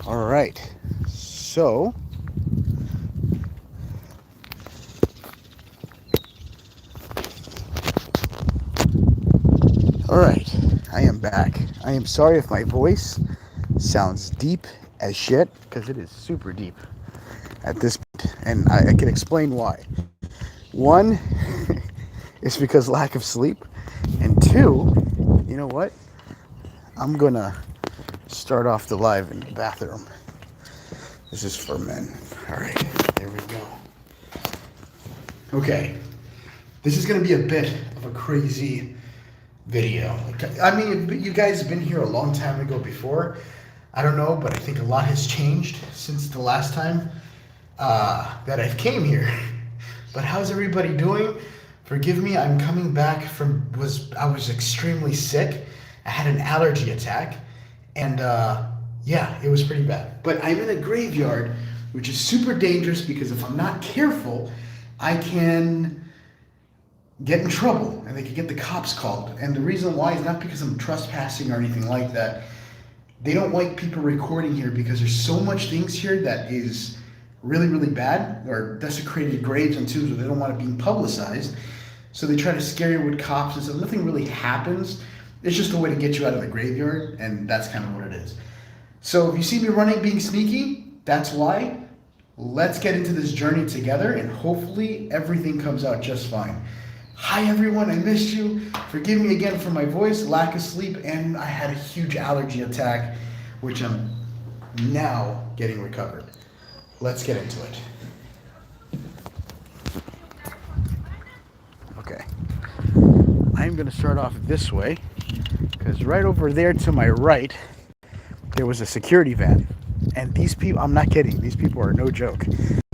All right. So, all right. I am back. I am sorry if my voice sounds deep as shit because it is super deep at this point, and I can explain why. One is because lack of sleep, and two, you know what? I'm gonna start off the live in the bathroom. This is for men. All right, there we go. Okay, this is gonna be a bit of a crazy video. I mean, you guys have been here a long time ago before. I don't know, but I think a lot has changed since the last time that I've came here. But how's everybody doing? Forgive me, I'm coming back from, I was extremely sick. I had an allergy attack, and yeah, it was pretty bad. But I'm in a graveyard, which is super dangerous because if I'm not careful, I can get in trouble and they could get the cops called. And the reason why is not because I'm trespassing or anything like that. They don't like people recording here because there's so much things here that is really, really bad, or desecrated graves and tombs where they don't want it being publicized. So they try to scare you with cops and stuff. Nothing really happens. It's just a way to get you out of the graveyard, and that's kind of what it is. So if you see me running, being sneaky, that's why. Let's get into this journey together, and hopefully everything comes out just fine. Hi everyone, I missed you. Forgive me again for my voice, lack of sleep, and I had a huge allergy attack, which I'm now getting recovered. Let's get into it. Okay. I'm going to start off this way, because right over there to my right, there was a security van. And these people, I'm not kidding, these people are no joke.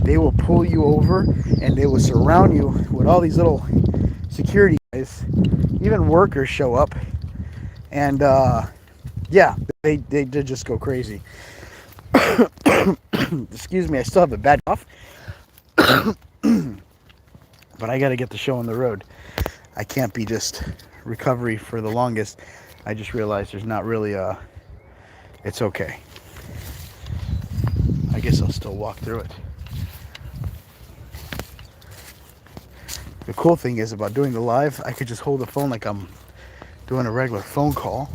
They will pull you over and they will surround you with all these little security guys. Even workers show up. And yeah, they did just go crazy. Excuse me, I still have a bad cough. But I got to get the show on the road. I can't be just recovery for the longest. I just realized there's not really it's okay. I guess I'll still walk through it. The cool thing is about doing the live, I could just hold the phone like I'm doing a regular phone call.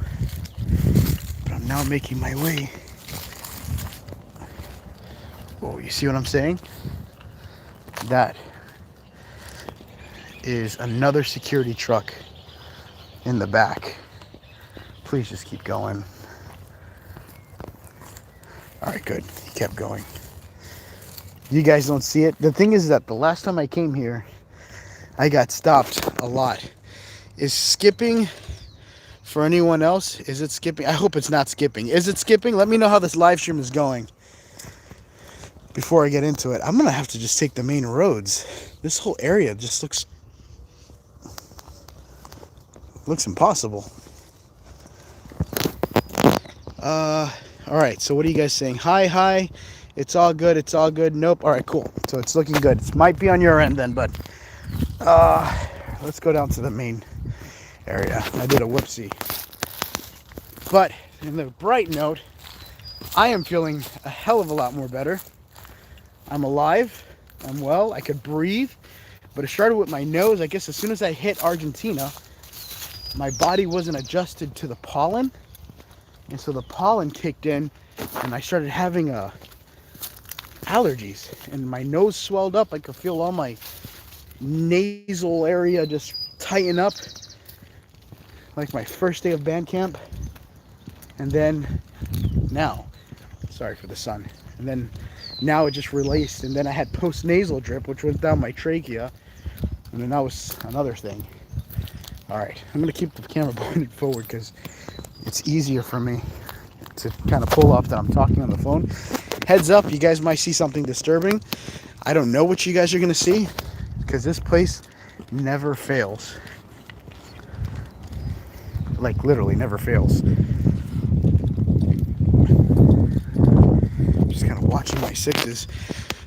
But I'm now making my way. Oh, you see what I'm saying? That is another security truck in the back. Please just keep going. All right, good. He kept going. You guys don't see it. The thing is that the last time I came here, I got stopped a lot. Is skipping for anyone else? Is it skipping? I hope it's not skipping. Is it skipping? Let me know how this live stream is going before I get into it. I'm going to have to just take the main roads. This whole area just looks impossible. All right, so what are you guys saying? Hi. It's all good. Nope. All right, cool. So it's looking good. It might be on your end then, but let's go down to the main area. I did a whoopsie. But in the bright note, I am feeling a hell of a lot more better. I'm alive. I'm well. I could breathe. But it started with my nose. I guess as soon as I hit Argentina, my body wasn't adjusted to the pollen. And so the pollen kicked in and I started having allergies. And my nose swelled up. I could feel all my nasal area just tighten up. Like my first day of band camp. And then now, sorry for the sun. And then now it just released. And then I had post-nasal drip, which went down my trachea. And then that was another thing. All right, I'm going to keep the camera pointed forward because it's easier for me to kind of pull off that I'm talking on the phone. Heads up, you guys might see something disturbing. I don't know what you guys are going to see because this place never fails. Like literally never fails. Just kind of watching my sixes.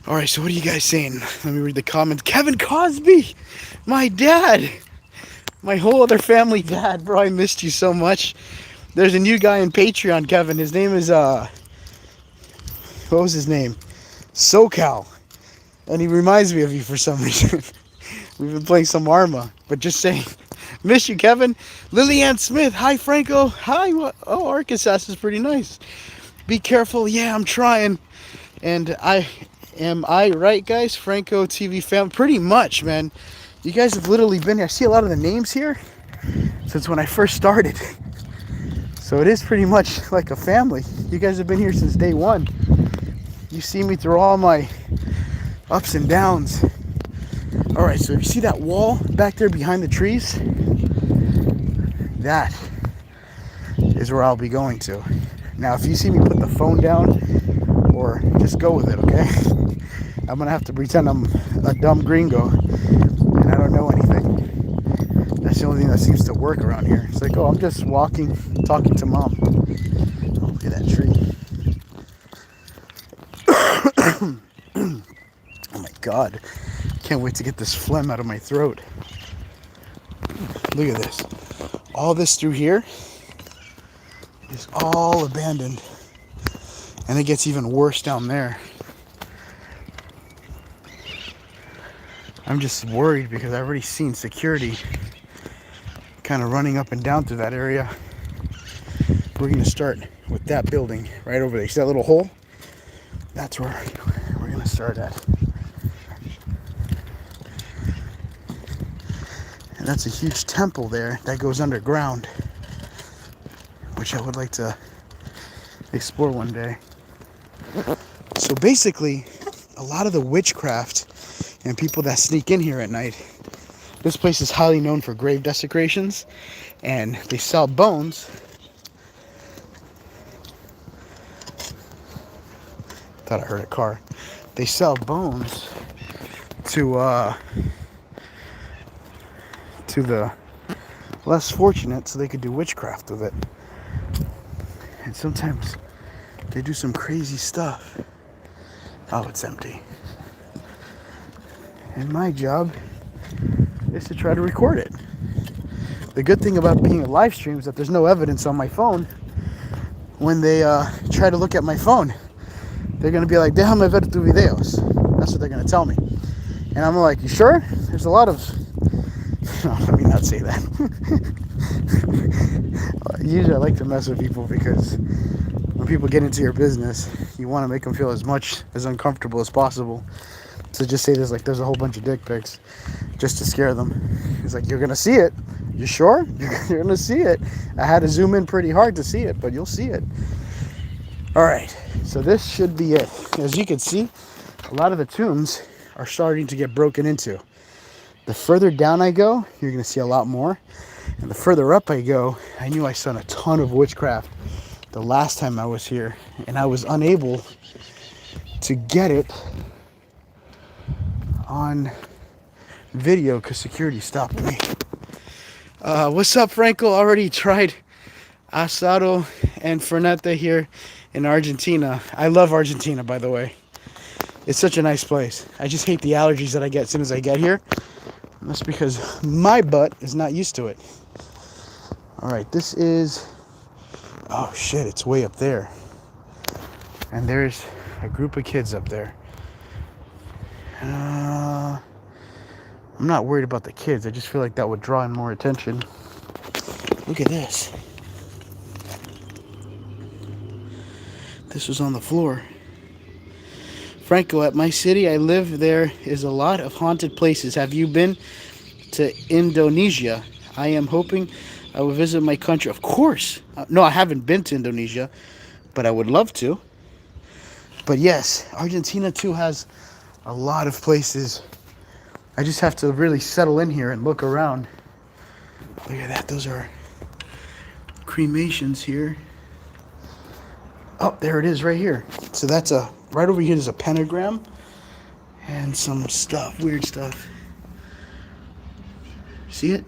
All right, so what are you guys saying? Let me read the comments. Kevin Cosby, my dad. My whole other family dad, bro, I missed you so much. There's a new guy in Patreon, Kevin. His name is what was his name? SoCal. And he reminds me of you for some reason. We've been playing some Arma, but just saying. Miss you, Kevin. Lillian Smith. Hi, Franco. Hi. Oh, Arkansas is pretty nice. Be careful. Yeah, I'm trying. And am I right, guys? Franco TV fam. Pretty much, man. You guys have literally been here. I see a lot of the names here since when I first started. So it is pretty much like a family. You guys have been here since day one. You see me through all my ups and downs. All right, so if you see that wall back there behind the trees, that is where I'll be going to. Now, if you see me put the phone down, or just go with it, okay? I'm gonna have to pretend I'm a dumb gringo and I don't know anything. That's the only thing that seems to work around here. It's like, oh, I'm just walking, talking to mom. Oh, look at that tree. Oh my God. Can't wait to get this phlegm out of my throat. Look at this. All this through here is all abandoned. And it gets even worse down there. I'm just worried because I've already seen security kind of running up and down through that area. We're going to start with that building right over there. See that little hole? That's where we're going to start at. And that's a huge temple there that goes underground, which I would like to explore one day. So basically, a lot of the witchcraft and people that sneak in here at night, this place is highly known for grave desecrations, and they sell bones. Thought I heard a car. They sell bones to the less fortunate so they could do witchcraft with it. And sometimes they do some crazy stuff. Oh, it's empty. And my job is to try to record it. The good thing about being a live stream is that there's no evidence on my phone. When they try to look at my phone, they're going to be like, déjame ver tus videos. That's what they're going to tell me. And I'm like, you sure? There's a lot of... No, let me not say that. Usually I like to mess with people because when people get into your business, you want to make them feel as uncomfortable as possible. So just say there's a whole bunch of dick pics just to scare them. He's like, you're going to see it. You sure? You're going to see it. I had to zoom in pretty hard to see it, but you'll see it. All right, so this should be it. As you can see, a lot of the tombs are starting to get broken into. The further down I go, you're going to see a lot more. And the further up I go, I knew I saw a ton of witchcraft the last time I was here. And I was unable to get it on video because security stopped me. What's up, Franco? Already tried asado and ferneta here in Argentina. I love Argentina, by the way. It's such a nice place. I just hate the allergies that I get as soon as I get here. And that's because my butt is not used to it. All right, this is... Oh, shit, it's way up there. And there's a group of kids up there. I'm not worried about the kids. I just feel like that would draw in more attention. Look at this. This was on the floor. Franco, at my city I live, there is a lot of haunted places. Have you been to Indonesia? I am hoping I will visit my country. Of course. No, I haven't been to Indonesia, but I would love to. But yes, Argentina too has a lot of places. I just have to really settle in here and look around. Look at that. Those are cremations here. Oh, there it is right here. So that's right over here is a pentagram and some stuff, weird stuff. See it?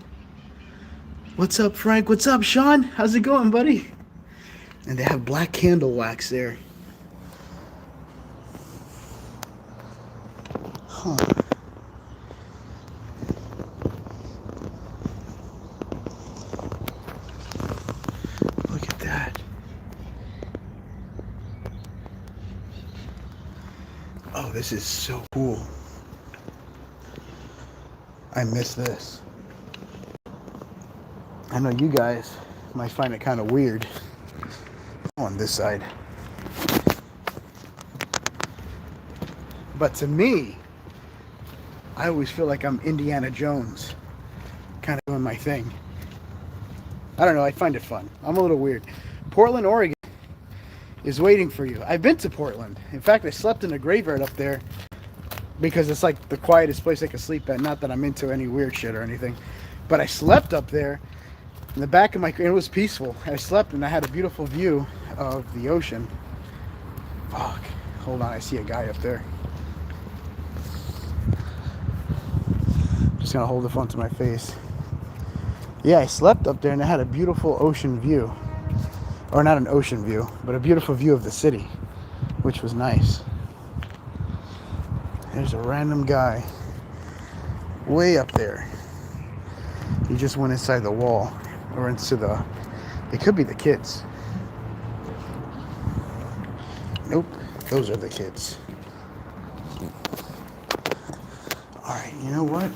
What's up, Frank? What's up, Sean? How's it going, buddy? And they have black candle wax there. Huh. Look at that. Oh, this is so cool. I miss this. I know you guys might find it kind of weird on this side. But to me, I always feel like I'm Indiana Jones, kind of doing my thing. I don't know, I find it fun. I'm a little weird. Portland, Oregon is waiting for you. I've been to Portland. In fact, I slept in a graveyard up there because it's like the quietest place I could sleep at. Not that I'm into any weird shit or anything, but I slept up there in the back of my... It was peaceful. I slept and I had a beautiful view of the ocean. Fuck. Hold on, I see a guy up there. Just gonna hold the phone to my face. Yeah, I slept up there and I had a beautiful ocean view. Or not an ocean view, but a beautiful view of the city, which was nice. There's a random guy way up there. He just went inside the wall, or into the... It could be the kids. Nope, those are the kids. Alright, you know what?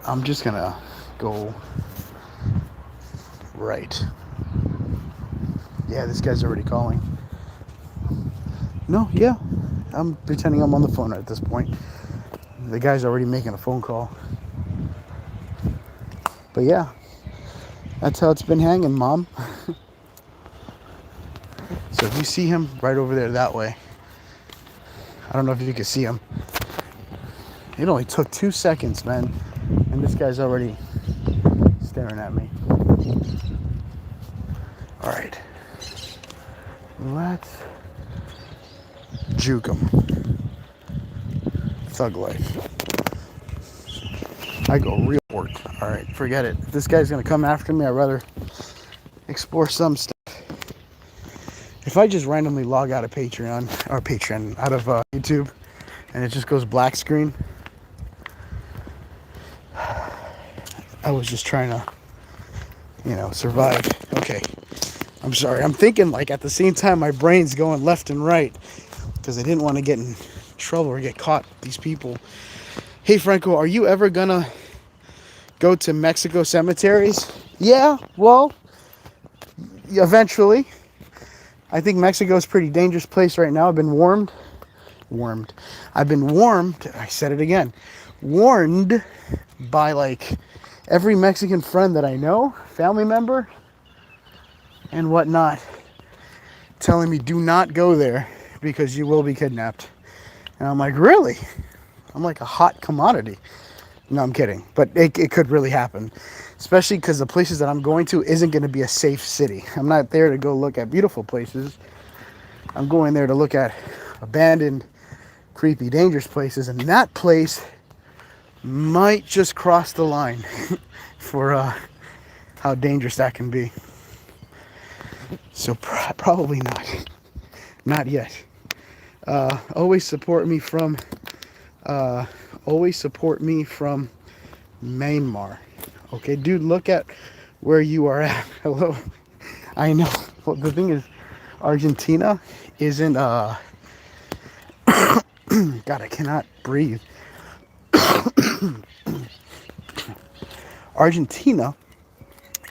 I'm just gonna go right. Yeah, this guy's already calling. No, yeah. I'm pretending I'm on the phone at this point. The guy's already making a phone call. But yeah, that's how it's been hanging, Mom. So if you see him right over there that way, I don't know if you can see him. It only took 2 seconds, man. And this guy's already staring at me. All right. Let's juke him. Thug life. I go real work. All right, forget it. If this guy's gonna come after me, I'd rather explore some stuff. If I just randomly log out of Patreon, out of YouTube, and it just goes black screen, I was just trying to, survive. Okay. I'm sorry. I'm thinking like at the same time my brain's going left and right because I didn't want to get in trouble or get caught with these people. Hey, Franco, are you ever gonna go to Mexico cemeteries? Yeah, well, eventually. I think Mexico's a pretty dangerous place right now. I've been warned. I've been warned. I said it again. Warned by like every Mexican friend that I know, family member, and whatnot, telling me do not go there because you will be kidnapped. And I'm like, really? I'm like a hot commodity. No, I'm kidding. But it could really happen. Especially because the places that I'm going to isn't going to be a safe city. I'm not there to go look at beautiful places. I'm going there to look at abandoned, creepy, dangerous places. And that place might just cross the line for how dangerous that can be. So probably not. Not yet. Always support me from Myanmar. Okay, dude, look at where you are at. Hello. I know. Well, the thing is, Argentina isn't God, I cannot breathe. Argentina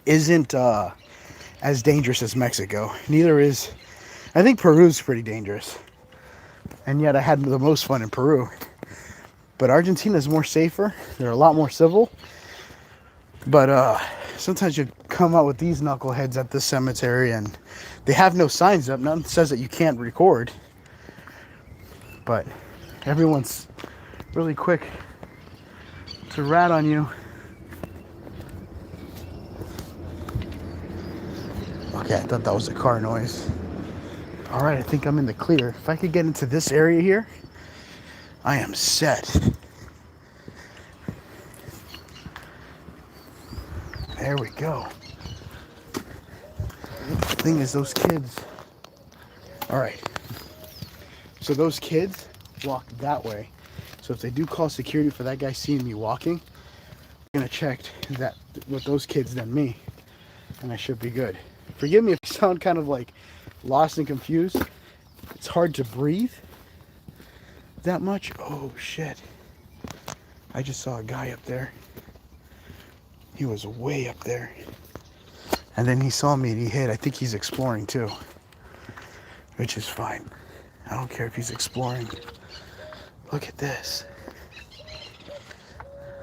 isn't as dangerous as Mexico. Neither is, I think Peru's pretty dangerous. And yet I had the most fun in Peru. But Argentina is more safer. They're a lot more civil. But sometimes you come out with these knuckleheads at the cemetery and they have no signs up. Nothing says that you can't record. But everyone's really quick to rat on you. Okay, I thought that was a car noise. All right, I think I'm in the clear. If I could get into this area here, I am set. There we go. The thing is, those kids... All right. So those kids walk that way. So if they do call security for that guy seeing me walking, I'm going to check that with those kids than me. And I should be good. Forgive me if I sound kind of like lost and confused. It's hard to breathe. that much? Oh, shit. I just saw a guy up there. He was way up there. And then he saw me and he hid. I think he's exploring too. Which is fine. I don't care if he's exploring. Look at this.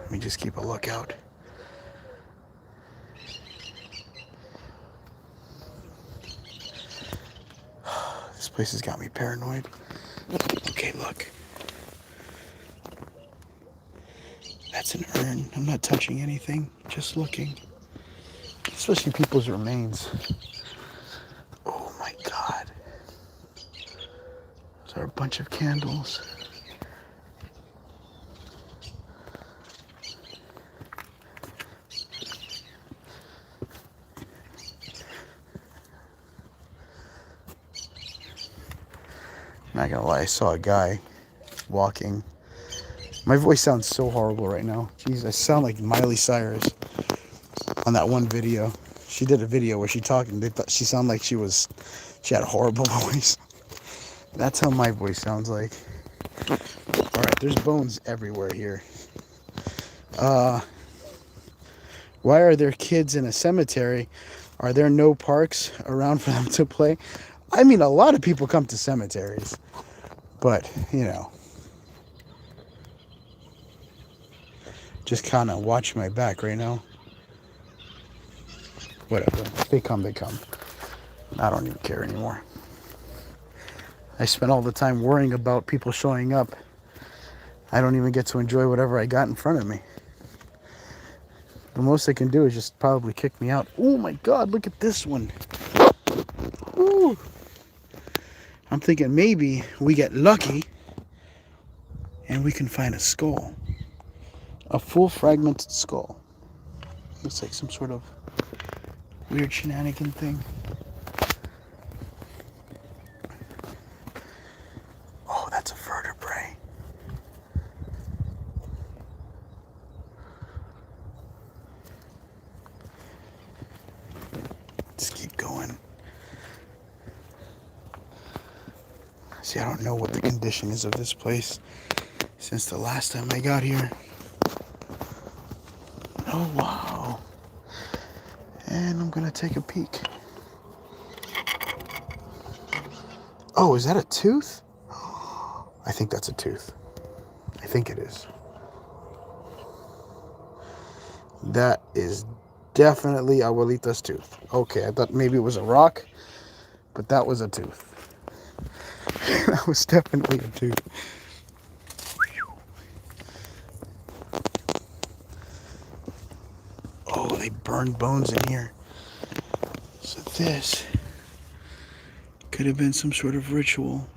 Let me just keep a lookout. This place has got me paranoid. Okay, look. That's an urn. I'm not touching anything, just looking. Especially people's remains. Oh my God. Those are a bunch of candles. I'm not gonna lie, I saw a guy walking. My voice sounds so horrible right now. Jeez, I sound like Miley Cyrus on that one video. She did a video where she talking. They thought she sounded like she had a horrible voice. That's how my voice sounds like. All right, there's bones everywhere here. Why are there kids in a cemetery? Are there no parks around for them to play? I mean, a lot of people come to cemeteries, but, you know, just kind of watch my back right now. Whatever. If they come, they come. I don't even care anymore. I spent all the time worrying about people showing up. I don't even get to enjoy whatever I got in front of me. The most they can do is just probably kick me out. Oh my God, look at this one. Ooh. I'm thinking maybe we get lucky and we can find a skull. A full fragmented skull. Looks like some sort of weird shenanigan thing. Oh, that's a vertebrae. Let's keep going. See, I don't know what the condition is of this place since the last time I got here. Oh, wow. And I'm gonna take a peek. Oh, is that a tooth? I think that's a tooth. I think it is. That is definitely Abuelita's tooth. Okay, I thought maybe it was a rock, but that was a tooth. That was definitely a tooth. Oh, they burned bones in here. So this could have been some sort of ritual.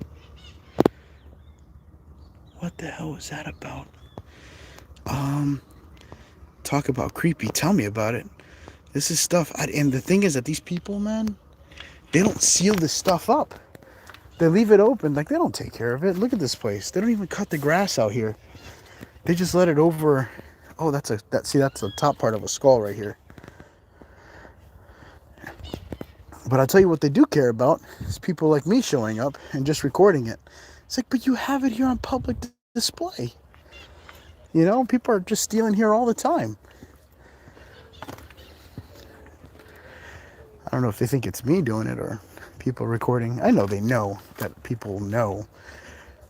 What the hell was that about? Talk about creepy. Tell me about it. This is stuff. And the thing is that these people, man, they don't seal this stuff up. They leave it open. Like, they don't take care of it. Look at this place. They don't even cut the grass out here. They just let it over. Oh, that's the top part of a skull right here. But I'll tell you what they do care about is people like me showing up and just recording it. It's like, but you have it here on public display. You know, people are just stealing here all the time. I don't know if they think it's me doing it or people recording. I know they know that people know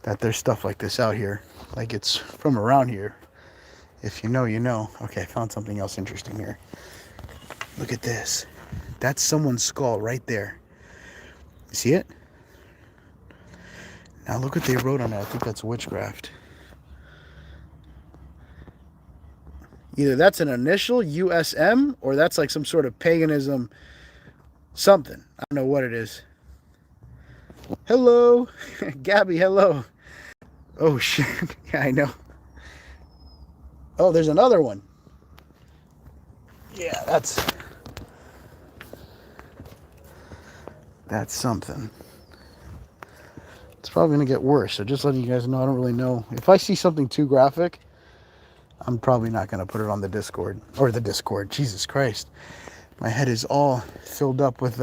that there's stuff like this out here. Like, it's from around here. If you know, you know. Okay, I found something else interesting here. Look at this. That's someone's skull right there. You see it? Now look what they wrote on it. I think that's witchcraft. Either that's an initial, USM, or that's like some sort of paganism something. I don't know what it is. Hello. Gabby, hello. Oh, shit. Yeah, I know. Oh, there's another one. Yeah, that's something. It's probably going to get worse. So just letting you guys know, I don't really know. If I see something too graphic, I'm probably not going to put it on the Discord. Or the Discord. Jesus Christ. My head is all filled up with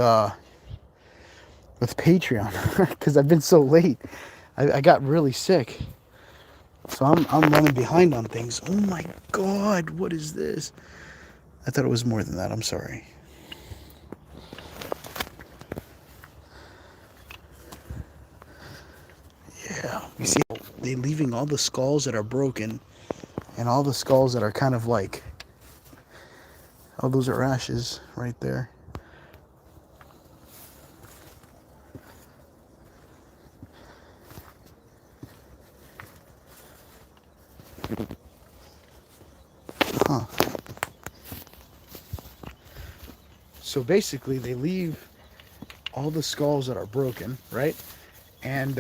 Patreon. Because I've been so late. I got really sick. So I'm running behind on things. Oh my God, what is this? I thought it was more than that. I'm sorry. Yeah, you see, they're leaving all the skulls that are broken and all the skulls that are kind of like, oh, those are ashes right there. Huh. So basically, they leave all the skulls that are broken, right? And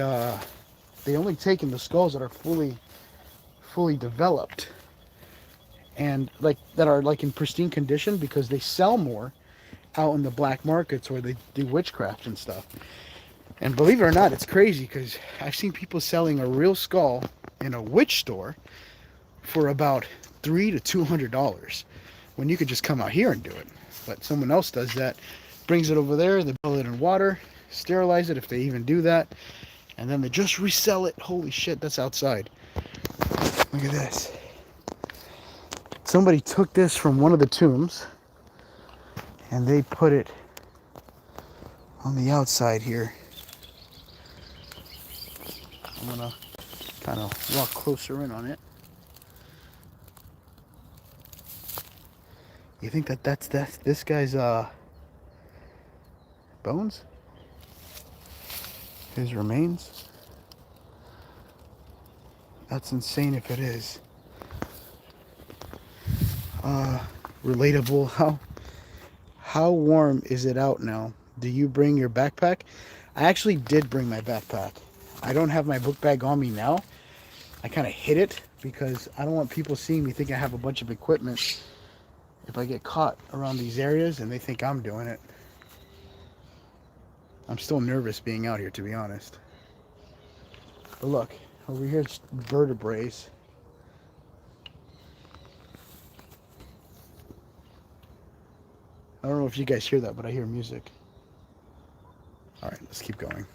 they only take in the skulls that are fully developed and like that are like in pristine condition, because they sell more out in the black markets where they do witchcraft and stuff. And believe it or not, it's crazy because I've seen people selling a real skull in a witch store for about $300 to $200 when you could just come out here and do it. But someone else does that, brings it over there, they boil it in water, sterilize it if they even do that, and then they just resell it. Holy shit, that's outside. Look at this. Somebody took this from one of the tombs and they put it on the outside here. I'm gonna kind of walk closer in on it. You think that's this guy's bones? His remains? That's insane if it is. Relatable. How warm is it out now? Do you bring your backpack? I actually did bring my backpack. I don't have my book bag on me now. I kind of hid it because I don't want people seeing me thinking I have a bunch of equipment if I get caught around these areas and they think I'm doing it. I'm still nervous being out here, to be honest. But look, over here it's vertebrae. I don't know if you guys hear that, but I hear music. All right, let's keep going.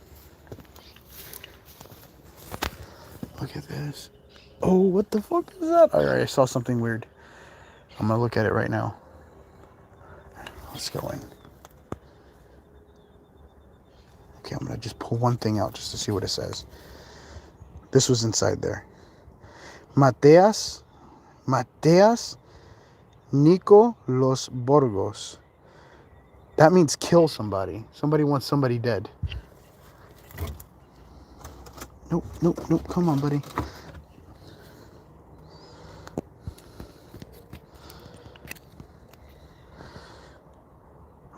Look at this. Oh, what the fuck is that? All right, I saw something weird. I'm gonna look at it right now. Let's go in. Okay, I'm gonna just pull one thing out just to see what it says. This was inside there. Mateas Nico Los Borgos. That means kill somebody. Somebody wants somebody dead. Nope. Come on, buddy.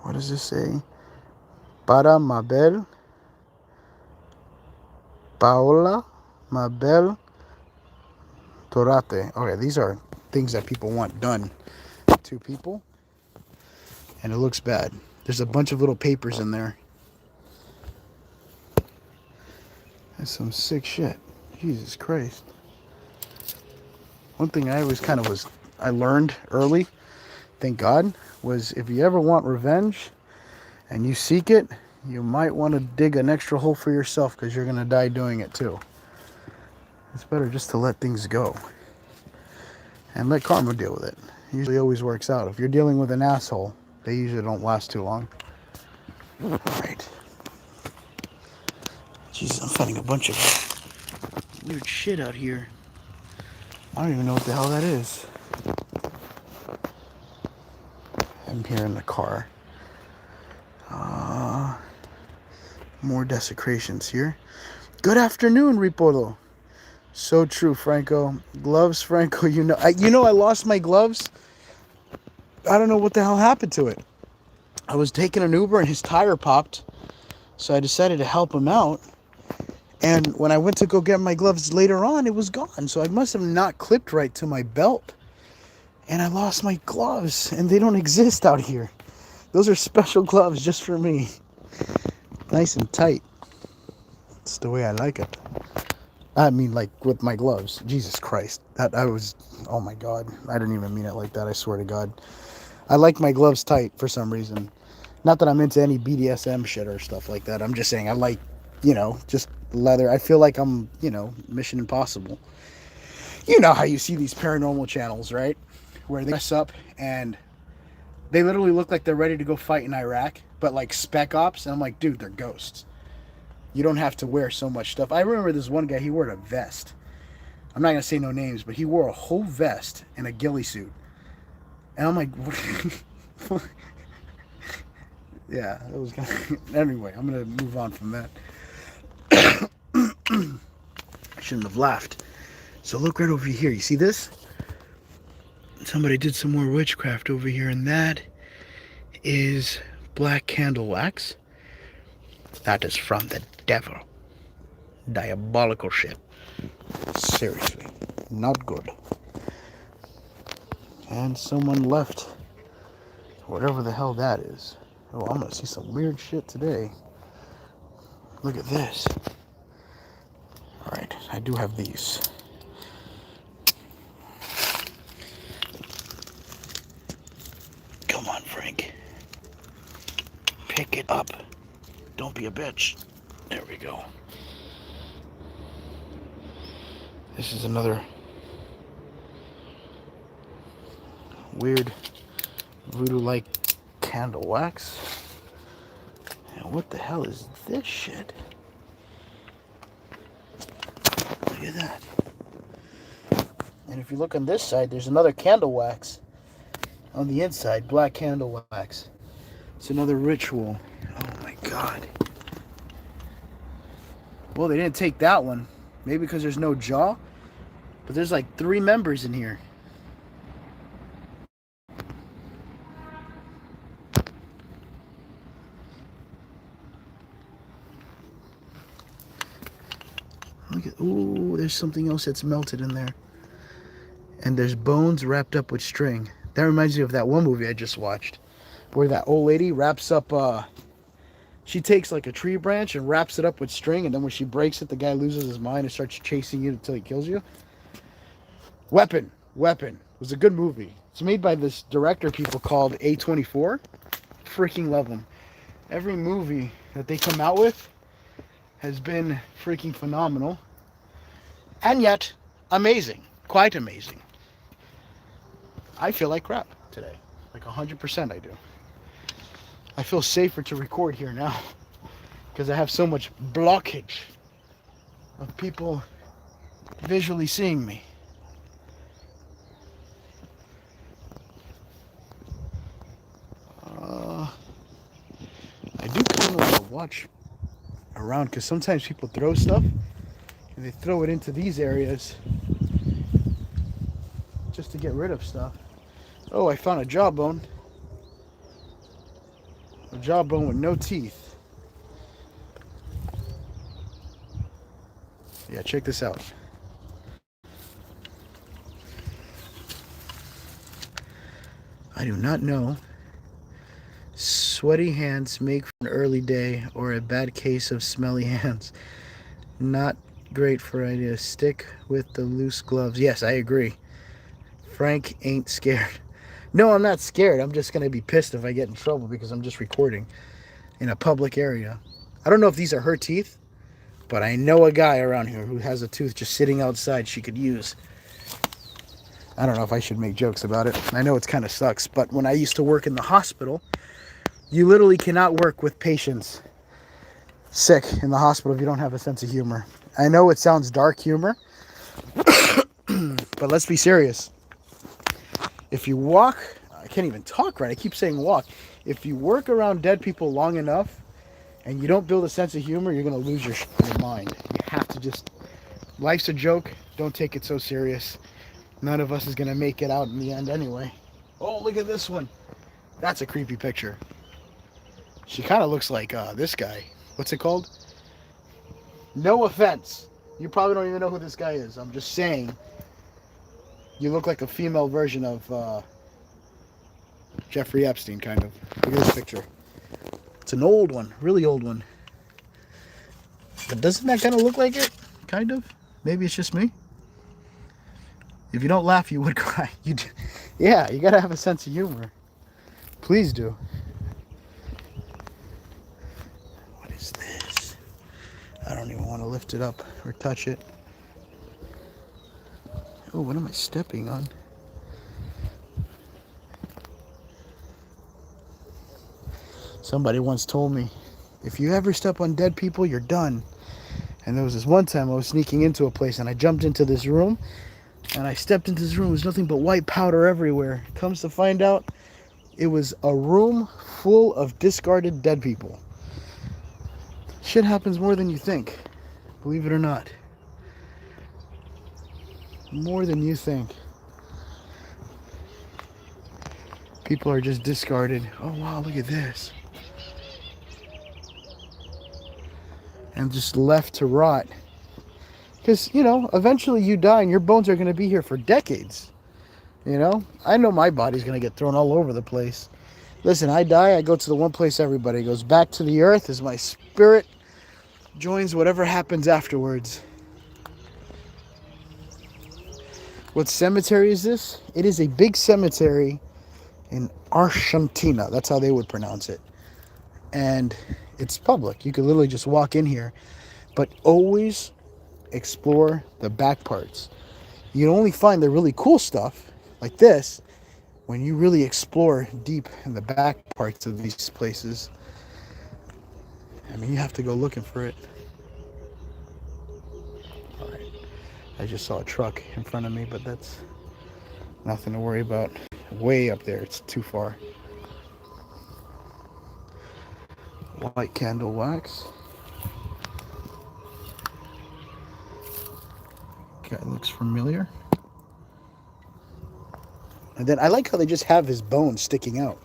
What does this say? Para Mabel. Paola Mabel Torate. Okay, these are things that people want done to people. And it looks bad. There's a bunch of little papers in there. That's some sick shit. Jesus Christ. One thing I always I learned early, thank God, was if you ever want revenge and you seek it, you might want to dig an extra hole for yourself because you're going to die doing it too. It's better just to let things go and let karma deal with it. It usually always works out. If you're dealing with an asshole, they usually don't last too long. All right. Jesus, I'm finding a bunch of weird shit out here. I don't even know what the hell that is. I'm here in the car. More desecrations here. Good afternoon, Ripolo. So true, Franco. Gloves, Franco. I lost my gloves. I don't know what the hell happened to it. I was taking an Uber and his tire popped, so I decided to help him out. And when I went to go get my gloves later on, it was gone. So I must have not clipped right to my belt. And I lost my gloves, and they don't exist out here. Those are special gloves just for me. Nice and tight. That's the way I like it. I mean, like, with my gloves. Jesus Christ. Oh my God. I didn't even mean it like that, I swear to God. I like my gloves tight for some reason. Not that I'm into any BDSM shit or stuff like that. I'm just saying I like, just leather. I feel like I'm, Mission Impossible. You know how you see these paranormal channels, right? Where they dress up and they literally look like they're ready to go fight in Iraq, but like spec ops. And I'm like, dude, they're ghosts. You don't have to wear so much stuff. I remember this one guy, he wore a vest. I'm not going to say no names, but he wore a whole vest and a ghillie suit. And I'm like, what? Yeah, it was gonna... Anyway, I'm going to move on from that. I shouldn't have laughed. So look right over here. You see this? Somebody did some more witchcraft over here, and that is black candle wax. That is from the devil. Diabolical shit. Seriously. Not good. And someone left whatever the hell that is. Oh, I'm gonna see some weird shit today. Look at this. Alright, I do have these. Come on, Frank. Pick it up. Don't be a bitch. There we go. This is another weird voodoo-like candle wax. And what the hell is this shit? Look at that. And if you look on this side, there's another candle wax on the inside, black candle wax. It's another ritual. Oh my god. Well, they didn't take that one. Maybe because there's no jaw. But there's like 3 members in here. Look at, ooh, there's something else that's melted in there. And there's bones wrapped up with string. That reminds me of that one movie I just watched, where that old lady wraps up, she takes like a tree branch and wraps it up with string, and then when she breaks it, the guy loses his mind and starts chasing you until he kills you. Weapon was a good movie. It's made by this director people called A24. Freaking love them. Every movie that they come out with has been freaking phenomenal, and yet amazing, quite amazing. I feel like crap today, like 100% I do. I feel safer to record here now because I have so much blockage of people visually seeing me. I do kind of want to watch around because sometimes people throw stuff and they throw it into these areas just to get rid of stuff. Oh, I found a jawbone. A jawbone with no teeth. Yeah, check this out. I do not know. Sweaty hands make for an early day or a bad case of smelly hands. Not great for ideas. Stick with the loose gloves. Yes, I agree. Frank ain't scared. No, I'm not scared. I'm just going to be pissed if I get in trouble because I'm just recording in a public area. I don't know if these are her teeth, but I know a guy around here who has a tooth just sitting outside she could use. I don't know if I should make jokes about it. I know it kind of sucks, but when I used to work in the hospital, you literally cannot work with patients sick in the hospital if you don't have a sense of humor. I know it sounds dark humor, but let's be serious. If you walk, I can't even talk right, I keep saying walk. If you work around dead people long enough and you don't build a sense of humor, you're going to lose your mind. You have to just, life's a joke, don't take it so serious. None of us is going to make it out in the end anyway. Oh, look at this one. That's a creepy picture. She kind of looks like this guy. What's it called? No offense. You probably don't even know who this guy is. I'm just saying. You look like a female version of Jeffrey Epstein, kind of. Look at this picture. It's an old one. Really old one. But doesn't that kind of look like it? Kind of. Maybe it's just me. If you don't laugh, you would cry. You do. Yeah, you got to have a sense of humor. Please do. What is this? I don't even want to lift it up or touch it. Oh, what am I stepping on? Somebody once told me, if you ever step on dead people, you're done. And there was this one time I was sneaking into a place and I jumped into this room and I stepped into this room. There was nothing but white powder everywhere. Comes to find out, it was a room full of discarded dead people. Shit happens more than you think. Believe it or not. More than you think. People are just discarded. Oh wow, look at this. And just left to rot. Because, you know, eventually you die and your bones are going to be here for decades. You know? I know my body's going to get thrown all over the place. Listen, I die, I go to the one place everybody goes back to the earth as my spirit joins whatever happens afterwards. What cemetery is this? It is a big cemetery in Argentina. That's how they would pronounce it. And it's public. You could literally just walk in here. But always explore the back parts. You only find the really cool stuff like this when you really explore deep in the back parts of these places. I mean, you have to go looking for it. All right. I just saw a truck in front of me, but that's nothing to worry about. Way up there, it's too far. White candle wax. Guy looks familiar. And then I like how they just have his bones sticking out.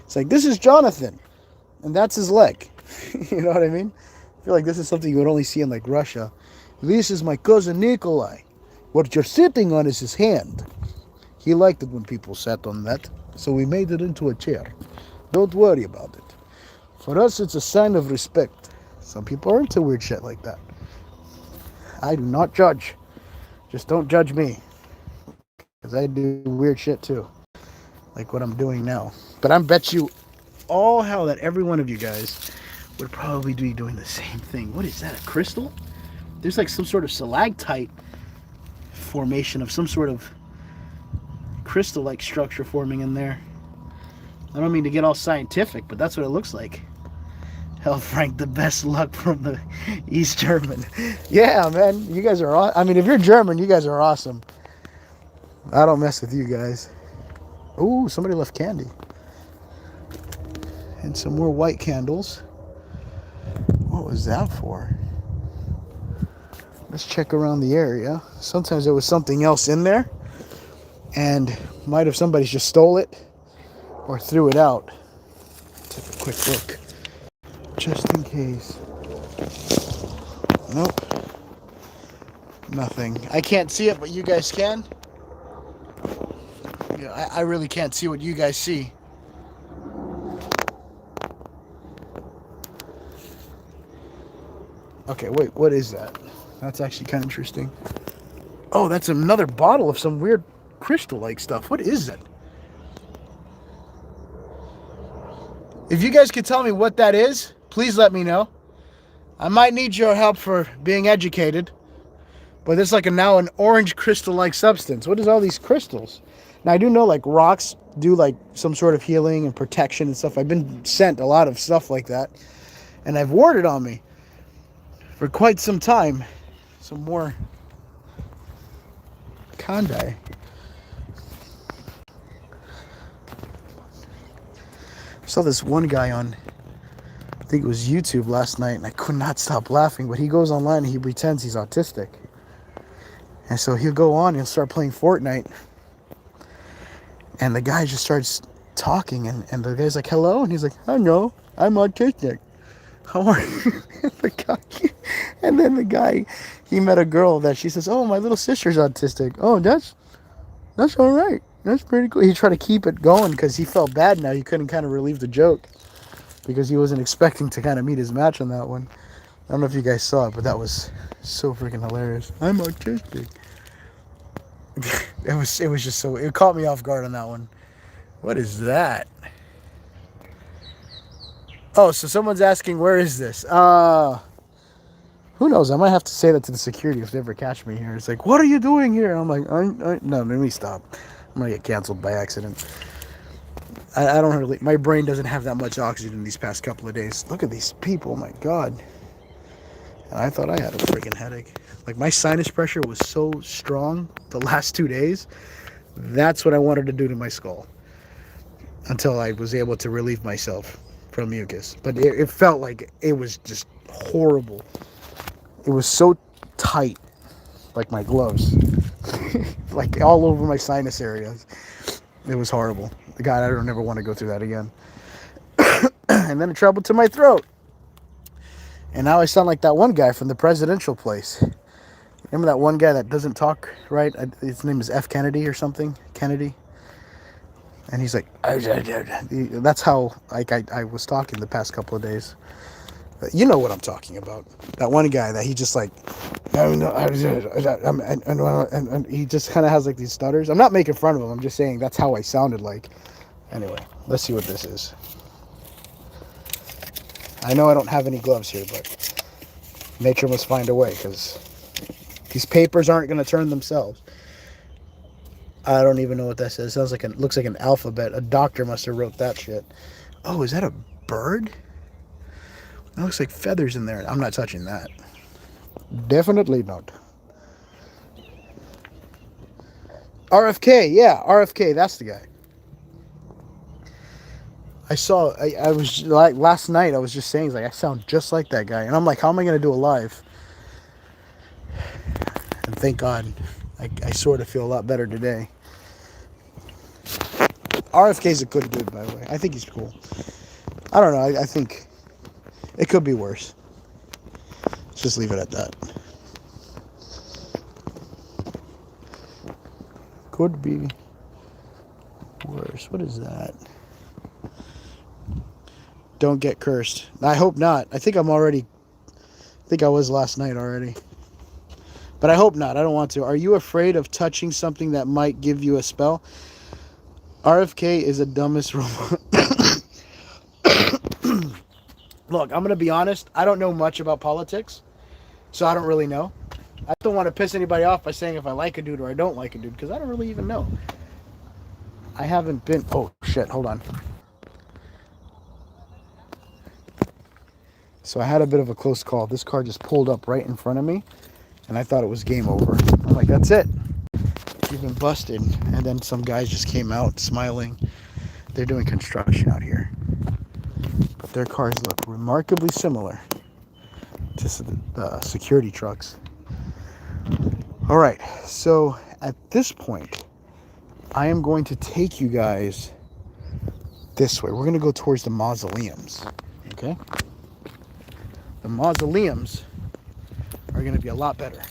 It's like, this is Jonathan, and that's his leg. You know what I mean? I feel like this is something you would only see in like Russia. This is my cousin Nikolai. What you're sitting on is his hand. He liked it when people sat on that, so we made it into a chair. Don't worry about it. For us, it's a sign of respect. Some people are into weird shit like that. I do not judge. Just don't judge me. Because I do weird shit too. Like what I'm doing now. But I bet you all hell that every one of you guys would probably be doing the same thing. What is that, a crystal? There's like some sort of stalactite formation of some sort of crystal-like structure forming in there. I don't mean to get all scientific, but that's what it looks like. Hell, Frank, the best luck from the East German. Yeah, man, you guys are awesome. I mean, if you're German, you guys are awesome. I don't mess with you guys. Ooh, somebody left candy. And some more white candles. What was that for? Let's check around the area. Sometimes there was something else in there. And might have somebody just stole it or threw it out. Take a quick look. Just in case. Nope. Nothing. I can't see it, but you guys can. Yeah, I really can't see what you guys see. Okay, wait, what is that? That's actually kind of interesting. Oh, that's another bottle of some weird crystal-like stuff. What is it? If you guys could tell me what that is, please let me know. I might need your help for being educated. But it's like now an orange crystal-like substance. What is all these crystals? Now, I do know like rocks do like some sort of healing and protection and stuff. I've been sent a lot of stuff like that. And I've worn it on me for quite some time. Some more condone. I saw this one guy on, I think it was YouTube last night, and I could not stop laughing. But he goes online and he pretends he's autistic. And so he'll go on and he'll start playing Fortnite. And the guy just starts talking. And the guy's like, hello? And he's like, I know, I'm autistic. How are you? And then the guy, he met a girl that she says, oh, my little sister's autistic. Oh, that's all right. That's pretty cool. He tried to keep it going because he felt bad now. He couldn't kind of relieve the joke because he wasn't expecting to kind of meet his match on that one. I don't know if you guys saw it, but that was so freaking hilarious. I'm autistic. It was just so, it caught me off guard on that one. What is that? Oh, so someone's asking, where is this? Who knows? I might have to say that to the security if they ever catch me here. It's like, what are you doing here? I'm like, no, let me stop. I'm gonna get canceled by accident. I don't really. My brain doesn't have that much oxygen these past couple of days. Look at these people. Oh my god. And I thought I had a freaking headache. Like, my sinus pressure was so strong the last 2 days. That's what I wanted to do to my skull. Until I was able to relieve myself from mucus. But it felt like it was just horrible. It was so tight. Like my gloves. Like all over my sinus areas. It was horrible. God, I don't ever want to go through that again. And then it traveled to my throat. And now I sound like that one guy from the presidential place. Remember that one guy that doesn't talk right? His name is F. Kennedy or something. Kennedy. And he's like, that's how I was talking the past couple of days. You know what I'm talking about. That one guy that he just like, and he just kind of has like these stutters. I'm not making fun of him. I'm just saying that's how I sounded like. Anyway, let's see what this is. I know I don't have any gloves here, but nature must find a way, because these papers aren't going to turn themselves. I don't even know what that says. Sounds like looks like an alphabet. A doctor must have wrote that shit. Oh, is that a bird? It looks like feathers in there. I'm not touching that. Definitely not. RFK, yeah, RFK, that's the guy. I was like, last night I was just saying, like, I sound just like that guy. And I'm like, how am I going to do a live? And thank God, I sort of feel a lot better today. RFK's a good dude, by the way. I think he's cool. I don't know, I think it could be worse. Let's just leave it at that. Could be worse. What is that? Don't get cursed. I hope not. I think I was last night already. But I hope not. I don't want to. Are you afraid of touching something that might give you a spell? RFK is the dumbest robot. Look, I'm going to be honest. I don't know much about politics. So I don't really know. I don't want to piss anybody off by saying if I like a dude or I don't like a dude, because I don't really even know. I haven't been... Oh, shit. Hold on. So I had a bit of a close call. This car just pulled up right in front of me, and I thought it was game over. I'm like, that's it. You've been busted. And then some guys just came out smiling. They're doing construction out here. But their cars look remarkably similar to the security trucks. All right, so at this point, I am going to take you guys this way. We're going to go towards the mausoleums, okay? The mausoleums are going to be a lot better.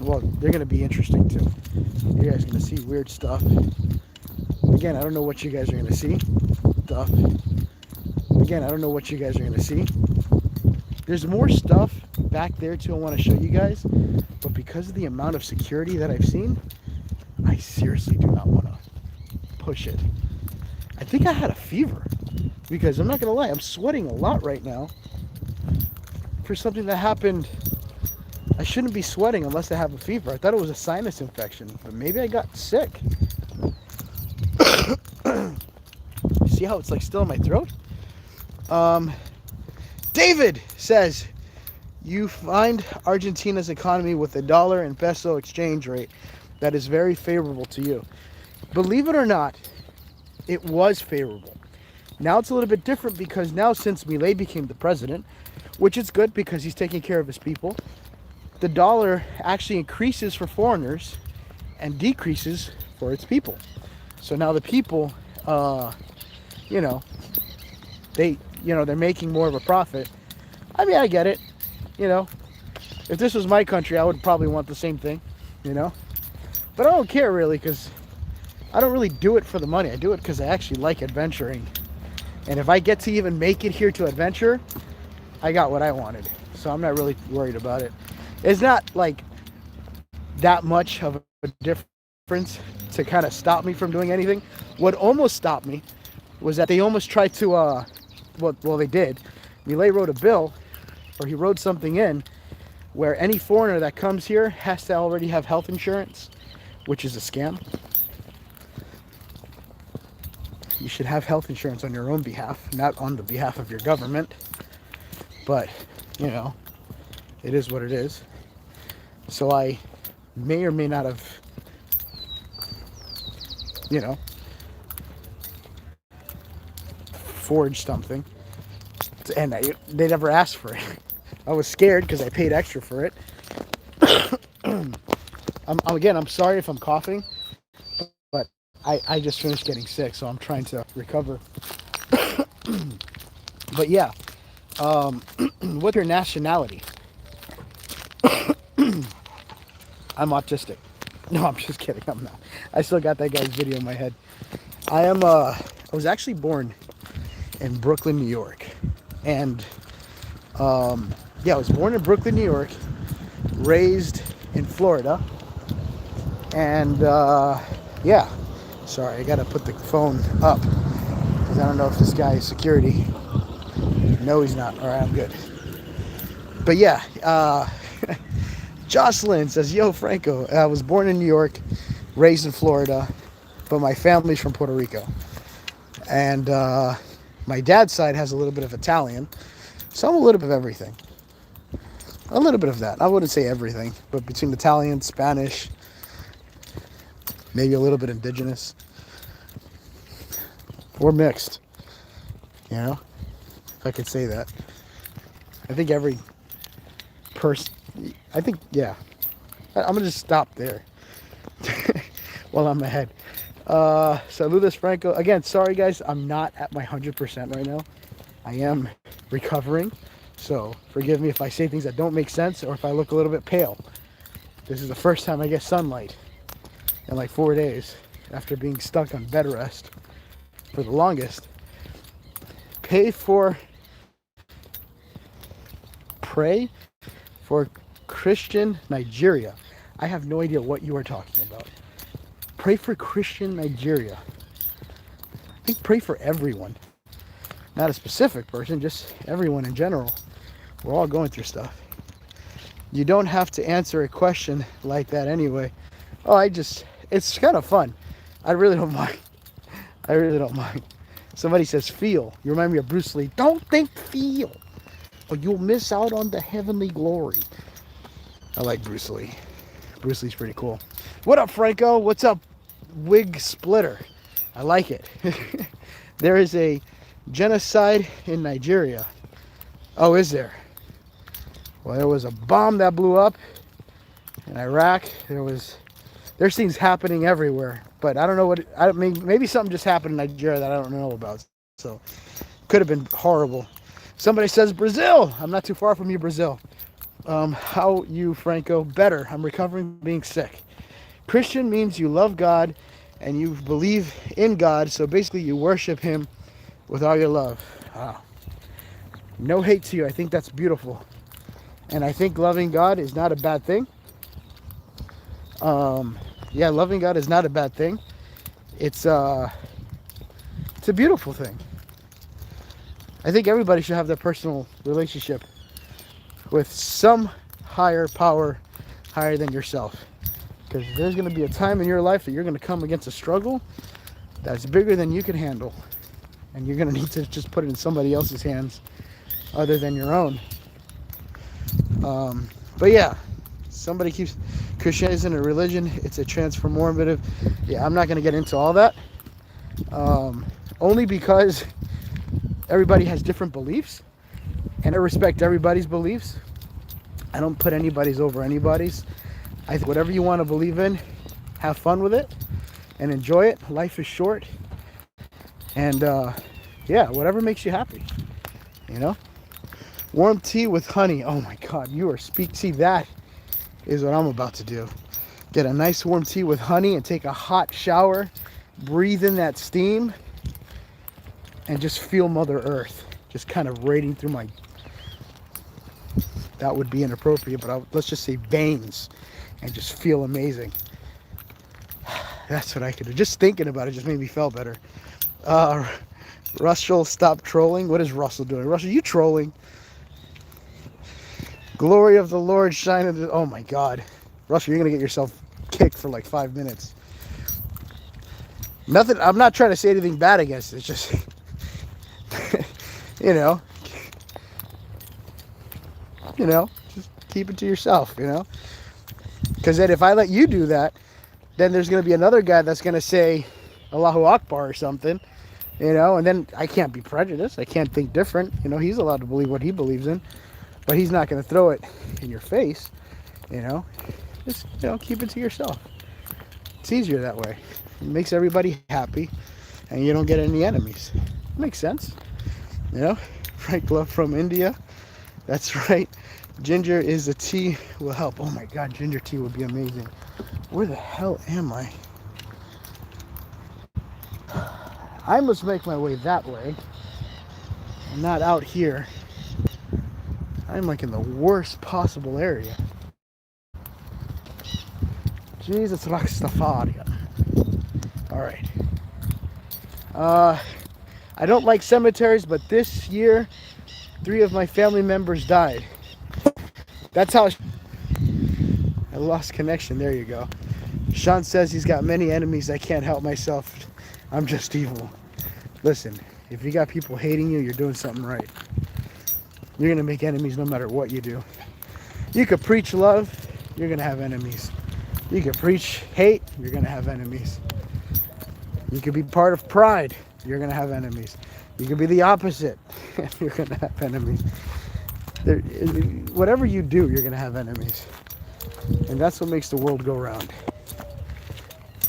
Well, they're going to be interesting too. You guys are going to see weird stuff. Again, I don't know what you guys are going to see. Stuff. Again, I don't know what you guys are going to see. There's more stuff back there too I want to show you guys. But because of the amount of security that I've seen, I seriously do not want to push it. I think I had a fever. Because I'm not going to lie, I'm sweating a lot right now. For something that happened, I shouldn't be sweating unless I have a fever. I thought it was a sinus infection, but maybe I got sick. See how it's like still in my throat? David says, you find Argentina's economy with a dollar and peso exchange rate that is very favorable to you. Believe it or not, it was favorable. Now it's a little bit different because now since Milei became the president, which is good because he's taking care of his people, the dollar actually increases for foreigners and decreases for its people. So now the people, they're making more of a profit. I mean, I get it. If this was my country, I would probably want the same thing, But I don't care really, because I don't really do it for the money. I do it because I actually like adventuring. And if I get to even make it here to adventure, I got what I wanted. So I'm not really worried about it. It's not like that much of a difference to kind of stop me from doing anything. What almost stopped me was that they almost tried to, well, they did. Milei wrote a bill, or he wrote something in, where any foreigner that comes here has to already have health insurance, which is a scam. You should have health insurance on your own behalf, not on the behalf of your government. But, you know, it is what it is. So I may or may not have, you know, forged something. And they never asked for it. I was scared because I paid extra for it. I'm sorry if I'm coughing, but I just finished getting sick, so I'm trying to recover. But yeah, what's your nationality? I'm autistic. No, I'm just kidding. I'm not. I still got that guy's video in my head. I was actually born in Brooklyn, New York. And yeah, I was born in Brooklyn, New York, raised in Florida. And yeah, sorry, I gotta put the phone up because I don't know if this guy is security. No, he's not. All right, I'm good. But yeah, Jocelyn says, yo, Franco, I was born in New York, raised in Florida, but my family's from Puerto Rico. And my dad's side has a little bit of Italian, so I'm a little bit of everything. A little bit of that. I wouldn't say everything, but between Italian, Spanish, maybe a little bit indigenous, or mixed, you know, if I could say that. I think every person, yeah. I'm gonna just stop there while I'm ahead. Saludos, Franco. Again, sorry guys, I'm not at my 100% right now. I am recovering, so forgive me if I say things that don't make sense or if I look a little bit pale. This is the first time I get sunlight in like 4 days after being stuck on bed rest for the longest. Pray for Christian Nigeria. I have no idea what you are talking about. Pray for Christian Nigeria. I think pray for everyone. Not a specific person, just everyone in general. We're all going through stuff. You don't have to answer a question like that anyway. Oh, it's kind of fun. I really don't mind. I really don't mind. Somebody says feel. You remind me of Bruce Lee. Don't think, feel, or you'll miss out on the heavenly glory. I like Bruce Lee. Bruce Lee's pretty cool. What up, Franco? What's up, Wig Splitter? I like it. There is a genocide in Nigeria. Oh, is there? Well, there was a bomb that blew up in Iraq. There's things happening everywhere, but I don't know what. I mean, maybe something just happened in Nigeria that I don't know about. So, could have been horrible. Somebody says Brazil. I'm not too far from you, Brazil. How you, Franco? Better. I'm recovering from being sick. Christian means you love God and you believe in God. So basically, you worship Him with all your love. Wow. No hate to you. I think that's beautiful, and I think loving God is not a bad thing. Yeah, loving God is not a bad thing. It's a beautiful thing. I think everybody should have their personal relationship with some higher power, higher than yourself. Because there's going to be a time in your life that you're going to come against a struggle that's bigger than you can handle. And you're going to need to just put it in somebody else's hands other than your own. But yeah, somebody keeps... Christianity isn't a religion, it's a transformative. Yeah, I'm not going to get into all that. Only because everybody has different beliefs. And I respect everybody's beliefs. I don't put anybody's over anybody's. I think whatever you want to believe in, have fun with it and enjoy it. Life is short. And yeah, whatever makes you happy. You know? Warm tea with honey. Oh my God, you are see, that is what I'm about to do. Get a nice warm tea with honey and take a hot shower. Breathe in that steam. And just feel Mother Earth. Just kind of radiating through my... That would be inappropriate, but let's just say veins. And just feel amazing. That's what I could do. Just thinking about it just made me feel better. Russell, stop trolling. What is Russell doing? Russell, you trolling? Glory of the Lord shine in the... Oh my God. Russell, you're going to get yourself kicked for like 5 minutes. Nothing, I'm not trying to say anything bad against it. It's just, you know, just keep it to yourself, Because then if I let you do that, then there's going to be another guy that's going to say Allahu Akbar or something, and then I can't be prejudiced. I can't think different. He's allowed to believe what he believes in, but he's not going to throw it in your face, Just, keep it to yourself. It's easier that way. It makes everybody happy, and you don't get any enemies. Makes sense. Frank Love from India. That's right. Ginger is a tea will help. Oh my God, ginger tea would be amazing. Where the hell am I? I must make my way that way. I'm not out here. I'm like in the worst possible area. Jesus Rastafari. Alright. I don't like cemeteries, but this year 3 of my family members died. That's how I lost connection. There you go. Sean says he's got many enemies. I can't help myself. I'm just evil. Listen, if you got people hating you, you're doing something right. You're going to make enemies no matter what you do. You could preach love, you're going to have enemies. You could preach hate, you're going to have enemies. You could be part of pride, you're going to have enemies. You could be the opposite, you're going to have enemies. Whatever you do, you're going to have enemies. And that's what makes the world go round.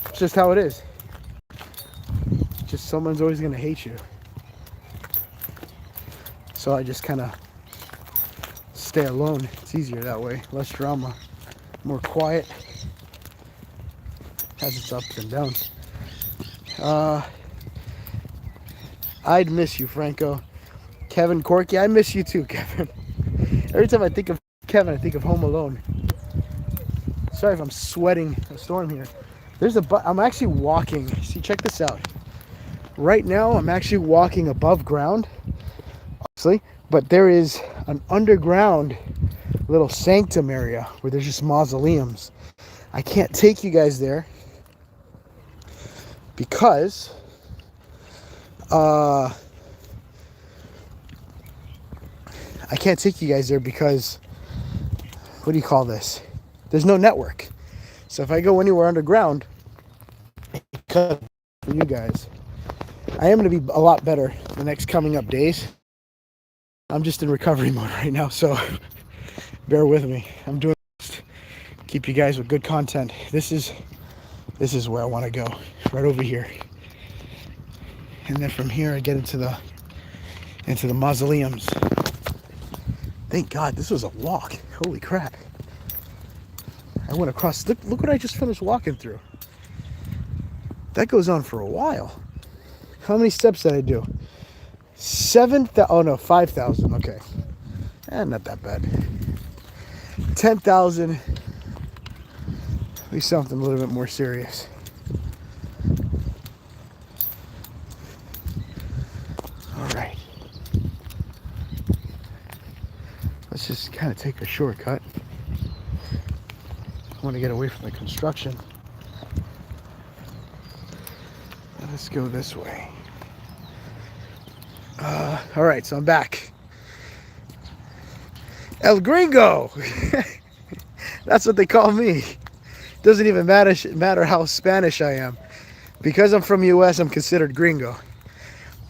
It's just how it is. Just someone's always going to hate you. So I just kind of stay alone. It's easier that way. Less drama. More quiet. Has its ups and downs. I'd miss you, Franco. Kevin Corky, I miss you too, Kevin. Every time I think of Kevin, I think of Home Alone. Sorry if I'm sweating a storm here. I'm actually walking. See, check this out. Right now, I'm actually walking above ground, obviously, but there is an underground little sanctum area where there's just mausoleums. I can't take you guys there because what do you call this? There's no network. So if I go anywhere underground, for you guys, I am going to be a lot better the next coming up days. I'm just in recovery mode right now, so bear with me. I'm doing this to keep you guys with good content. This is where I want to go, right over here. And then from here I get into the mausoleums. Thank God this was a walk. Holy crap. I went across, look what I just finished walking through. That goes on for a while. How many steps did I do? 5,000, okay. Not that bad. 10,000. At least something a little bit more serious. All right. Let's just kind of take a shortcut. I want to get away from the construction. Let's go this way. All right, so I'm back. El Gringo. That's what they call me. Doesn't even matter how Spanish I am. Because I'm from US, I'm considered gringo.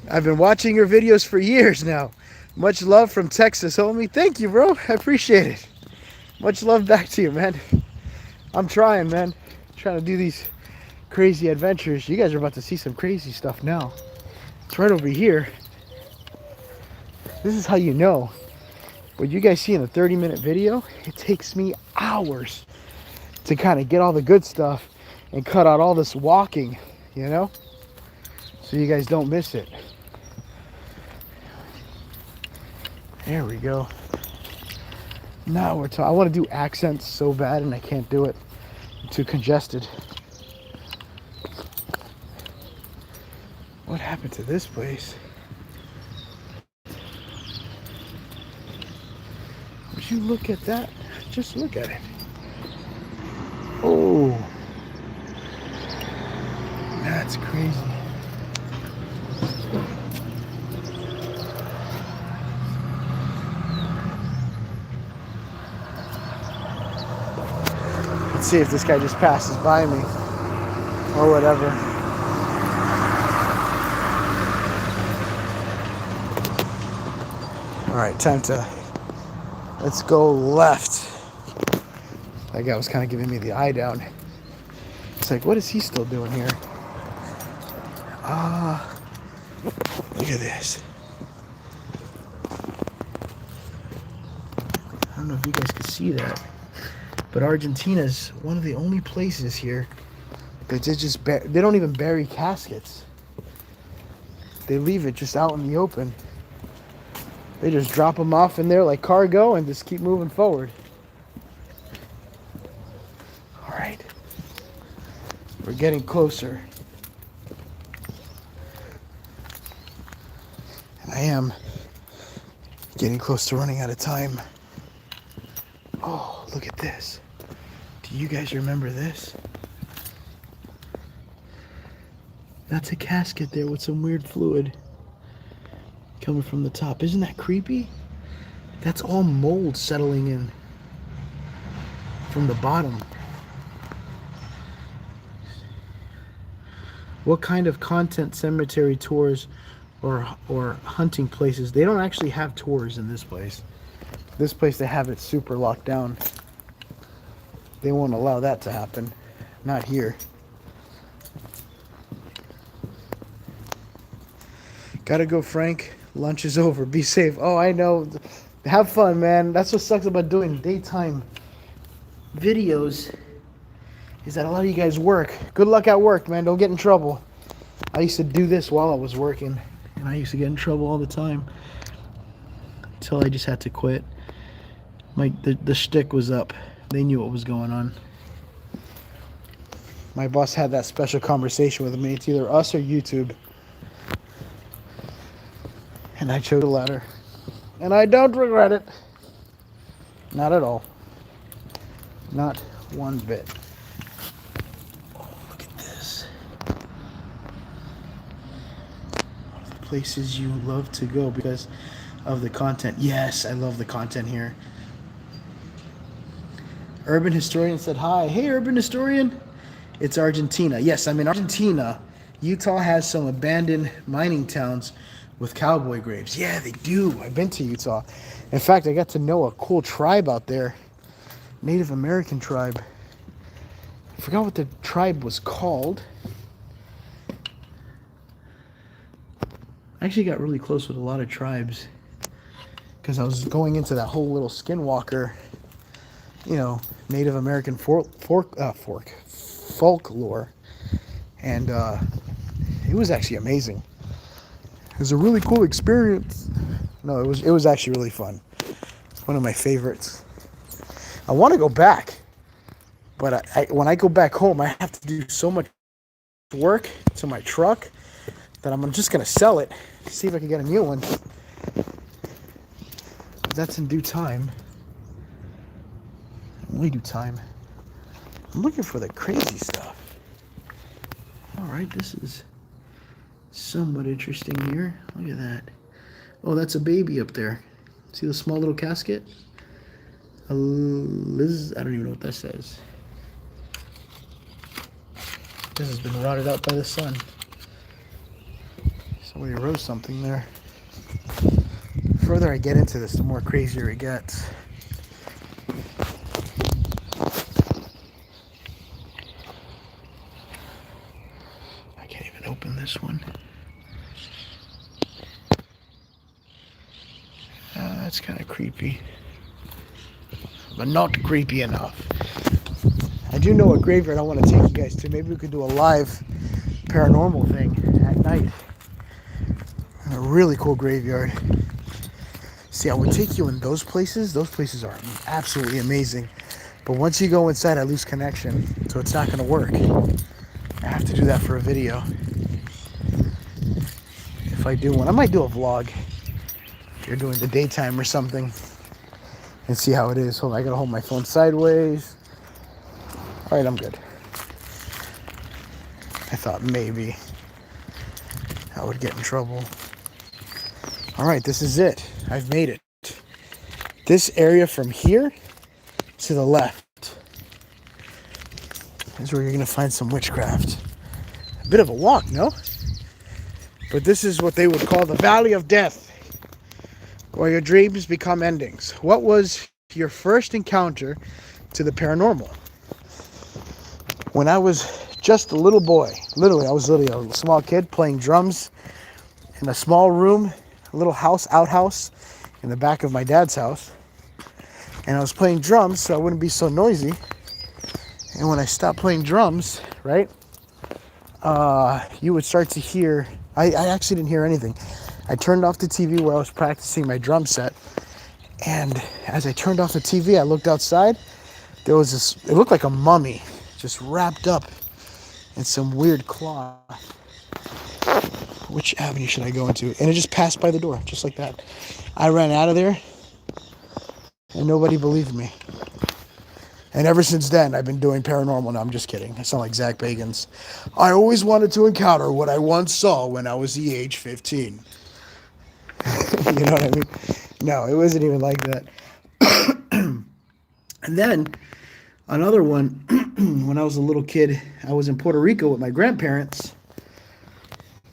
I've been watching your videos for years now. Much love from Texas, homie. Thank you, bro. I appreciate it. Much love back to you, man. I'm trying, man. Trying to do these crazy adventures. You guys are about to see some crazy stuff now. It's right over here. This is how you know. What you guys see in a 30-minute video, it takes me hours to kind of get all the good stuff and cut out all this walking, so you guys don't miss it. There we go. Now we're talking. I want to do accents so bad and I can't do it. I'm too congested. What happened to this place? Would you look at that? Just look at it. Oh, that's crazy. Let's see if this guy just passes by me or whatever. All right, time to, let's go left. That guy was kind of giving me the eye down. It's like, what is he still doing here? Look at this. I don't know if you guys can see that, but Argentina is one of the only places here that they don't even bury caskets. They leave it just out in the open. They just drop them off in there like cargo and just keep moving forward. All right, we're getting closer. And I am getting close to running out of time. Oh, look at this. Do you guys remember this? That's a casket there with some weird fluid coming from the top. Isn't that creepy? That's all mold settling in from the bottom. What kind of content cemetery tours or hunting places? They don't actually have tours in this place. This place, they have it super locked down. They won't allow that to happen. Not here. Gotta go, Frank. Lunch is over. Be safe. Oh, I know. Have fun, man. That's what sucks about doing daytime videos, is that a lot of you guys work. Good luck at work, man. Don't get in trouble. I used to do this while I was working, and I used to get in trouble all the time until I just had to quit. The shtick was up. They knew what was going on. My boss had that special conversation with me. It's either us or YouTube. And I chose the latter. And I don't regret it. Not at all. Not one bit. Oh, look at this. Places you love to go because of the content. Yes, I love the content here. Urban Historian said hi. Hey, Urban Historian. It's Argentina. Yes, I'm in Argentina. Utah has some abandoned mining towns with cowboy graves. Yeah, they do. I've been to Utah. In fact, I got to know a cool tribe out there. Native American tribe. I forgot what the tribe was called. I actually got really close with a lot of tribes because I was going into that whole little skinwalker, you know, Native American folklore, and it was actually amazing. It was a really cool experience. No, it was actually really fun. One of my favorites. I want to go back, but when I go back home, I have to do so much work to my truck that I'm just gonna sell it, see if I can get a new one. That's in due time. We do time. I'm looking for the crazy stuff. All right, this is somewhat interesting here. Look at that. Oh, that's a baby up there. See the small little casket? I don't even know what that says. This has been rotted out by the sun. Somebody wrote something there. The further I get into this, the more crazier it gets. I can't even open this one. That's kind of creepy, but not creepy enough. I do know a graveyard I want to take you guys to. Maybe we could do a live paranormal thing at night. A really cool graveyard. See, I would take you in those places. Those places are absolutely amazing. But once you go inside, I lose connection, so it's not going to work. I have to do that for a video. If I do one, I might do a vlog. If you're doing the daytime or something. and see how it is. Hold on, I gotta hold my phone sideways. All right, I'm good. I thought maybe I would get in trouble. All right, this is it. I've made it. This area from here to the left is where you're gonna find some witchcraft. A bit of a walk, no? But this is what they would call the Valley of Death, where your dreams become endings. What was your first encounter to the paranormal? When I was just a little boy, I was literally a small kid playing drums in a small room, a little outhouse in the back of my dad's house. And I was playing drums so I wouldn't be so noisy. And when I stopped playing drums, right, you would start to hear, I actually didn't hear anything. I turned off the TV where I was practicing my drum set. And as I turned off the TV, I looked outside. There was this, it looked like a mummy, just wrapped up in some weird cloth. Which avenue should I go into? And it just passed by the door, just like that. I ran out of there, and nobody believed me. And ever since then, I've been doing paranormal. No, I'm just kidding. I sound like Zach Bagans. I always wanted to encounter what I once saw when I was the age 15. You know what I mean? No, it wasn't even like that. And then, another one, when I was a little kid, I was in Puerto Rico with my grandparents.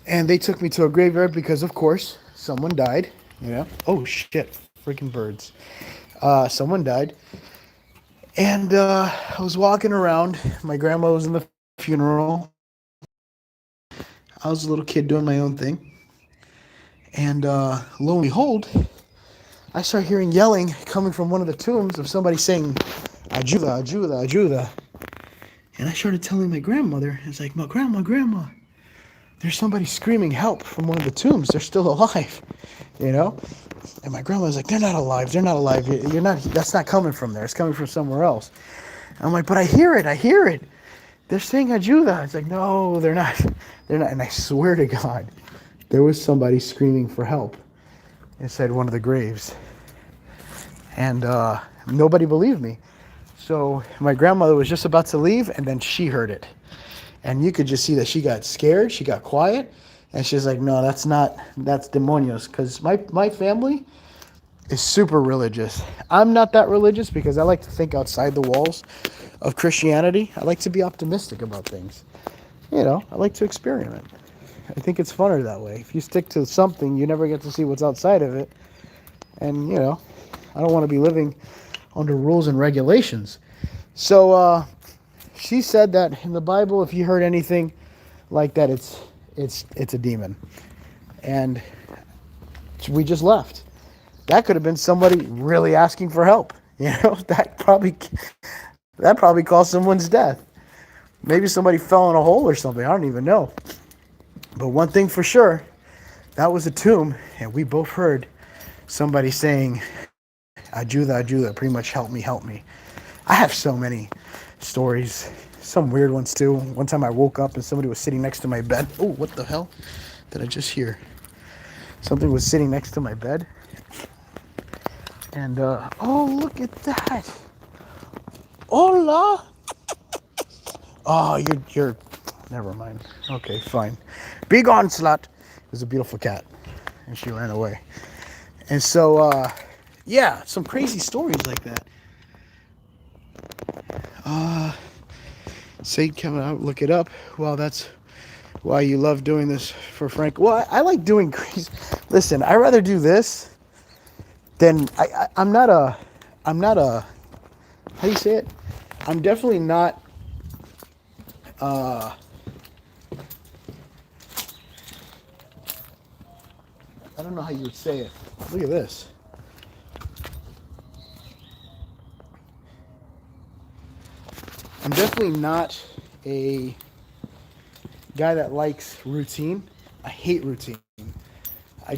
And they took me to a graveyard because, of course, someone died. You know? Oh, shit. Freaking birds. Someone died. And I was walking around. My grandma was in the funeral. I was a little kid doing my own thing. And lo and behold, I start hearing yelling coming from one of the tombs of somebody saying, Ayuda, ayuda, ayuda. And I started telling my grandmother, it's like, grandma, there's somebody screaming help from one of the tombs. They're still alive, you know? And my grandma was like, they're not alive. You're not, that's not coming from there. It's coming from somewhere else. And I'm like, but I hear it. They're saying ayuda. It's like, no, they're not. And I swear to God, there was somebody screaming for help inside one of the graves. And nobody believed me. So my grandmother was just about to leave, and then she heard it. And you could just see that she got scared. She got quiet. And she's like, no, that's demonios. Because my family is super religious. I'm not that religious because I like to think outside the walls of Christianity. I like to be optimistic about things. You know, I like to experiment. I think it's funner that way. If you stick to something, you never get to see what's outside of it. And, you know, I don't want to be living under rules and regulations. So she said that in the Bible, if you heard anything like that, it's a demon. And we just left. That could have been somebody really asking for help. You know, that probably caused someone's death. Maybe somebody fell in a hole or something. I don't even know. But one thing for sure, that was a tomb, and we both heard somebody saying, Ayuda, pretty much help me. I have so many stories, some weird ones too. One time I woke up and somebody was sitting next to my bed. Oh, what the hell did I just hear? Something was sitting next to my bed. And, oh, look at that. Hola. Oh, you're, never mind. Okay, fine. Be gone, slut. It was a beautiful cat. And she ran away. And so, yeah, some crazy stories like that. Saint coming out, look it up. Well, that's why you love doing this for Frank. Well, I like doing crazy. Listen, I rather do this than I'm not a. How do you say it? I'm definitely not. I don't know how you would say it. Look at this. I'm definitely not a guy that likes routine. I hate routine. I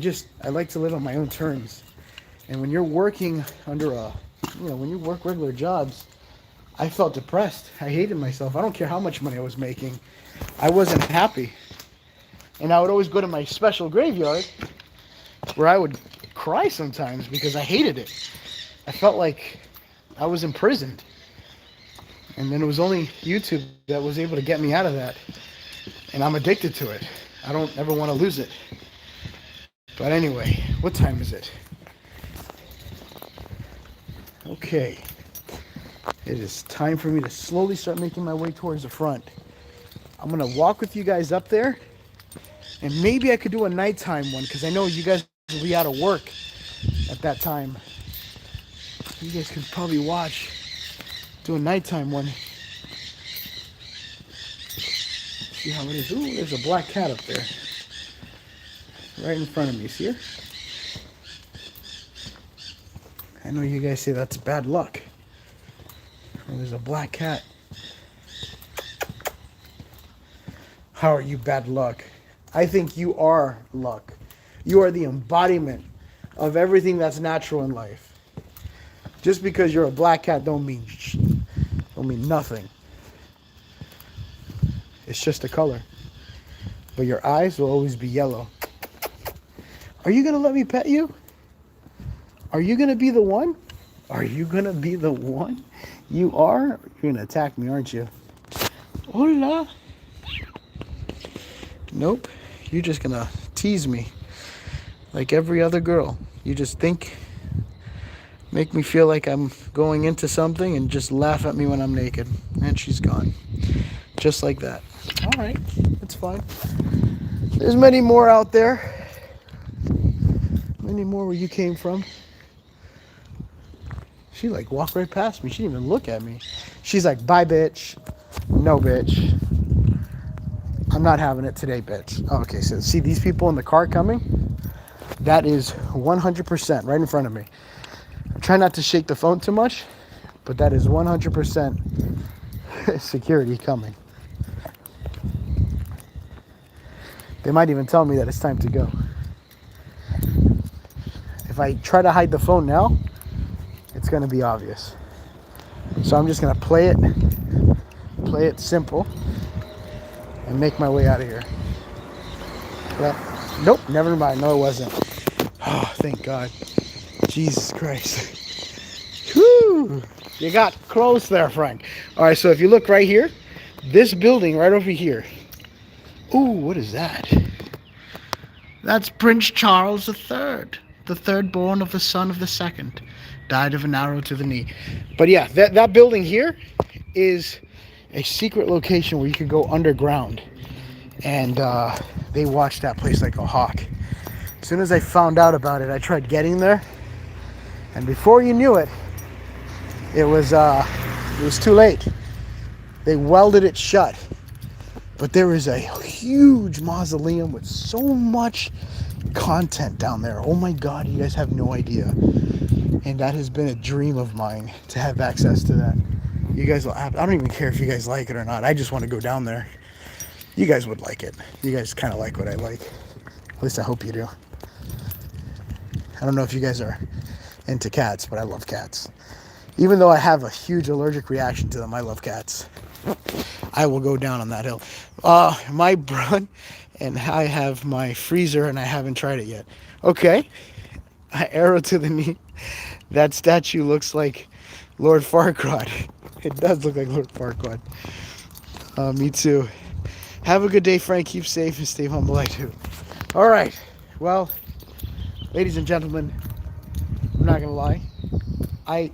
like to live on my own terms. And when you're working under when you work regular jobs, I felt depressed. I hated myself. I don't care how much money I was making. I wasn't happy. And I would always go to my special graveyard where I would cry sometimes because I hated it. I felt like I was imprisoned. And then it was only YouTube that was able to get me out of that. And I'm addicted to it. I don't ever want to lose it. But anyway, what time is it? Okay. It is time for me to slowly start making my way towards the front. I'm going to walk with you guys up there. And maybe I could do a nighttime one because I know you guys will be out of work at that time. You guys could probably watch. Do a nighttime one. See how it is. Ooh, there's a black cat up there. Right in front of me. See her? I know you guys say that's bad luck. Well, there's a black cat. How are you bad luck? I think you are luck. You are the embodiment of everything that's natural in life. Just because you're a black cat don't mean nothing. It's just a color. But your eyes will always be yellow. Are you going to let me pet you? Are you going to be the one? Are you going to be the one? You are? You're going to attack me, aren't you? Hola. Nope. You're just going to tease me like every other girl. You just make me feel like I'm going into something and just laugh at me when I'm naked. And she's gone. Just like that. All right. That's fine. There's many more out there. Many more where you came from. She like walked right past me. She didn't even look at me. She's like, bye, bitch. No, bitch. I'm not having it today, bitch. Oh, okay, so see these people in the car coming? That is 100% right in front of me. I try not to shake the phone too much, but that is 100% security coming. They might even tell me that it's time to go. If I try to hide the phone now, it's going to be obvious. So I'm just going to play it simple, and make my way out of here. Well, nope, never mind. No, it wasn't. Oh, thank God. Jesus Christ. Whew. You got close there, Frank. All right, so if you look right here, this building right over here. Ooh, what is that? That's Prince Charles III, the third born of the son of the second. Died of an arrow to the knee. But yeah, that building here is a secret location where you can go underground. And they watch that place like a hawk. As soon as I found out about it, I tried getting there. And before you knew it, it was too late. They welded it shut. But there is a huge mausoleum with so much content down there. Oh my God, you guys have no idea. And that has been a dream of mine to have access to that. You guys will have, I don't even care if you guys like it or not. I just want to go down there. You guys would like it. You guys kind of like what I like. At least I hope you do. I don't know if you guys are into cats, but I love cats. Even though I have a huge allergic reaction to them, I love cats. I will go down on that hill. My brother and I have my freezer and I haven't tried it yet. Okay. Arrow to the knee. That statue looks like Lord Farquaad. It does look like Lord Farquaad. Me too. Have a good day, Frank. Keep safe and stay humble. I do. All right. Well, ladies and gentlemen, I'm not going to lie. I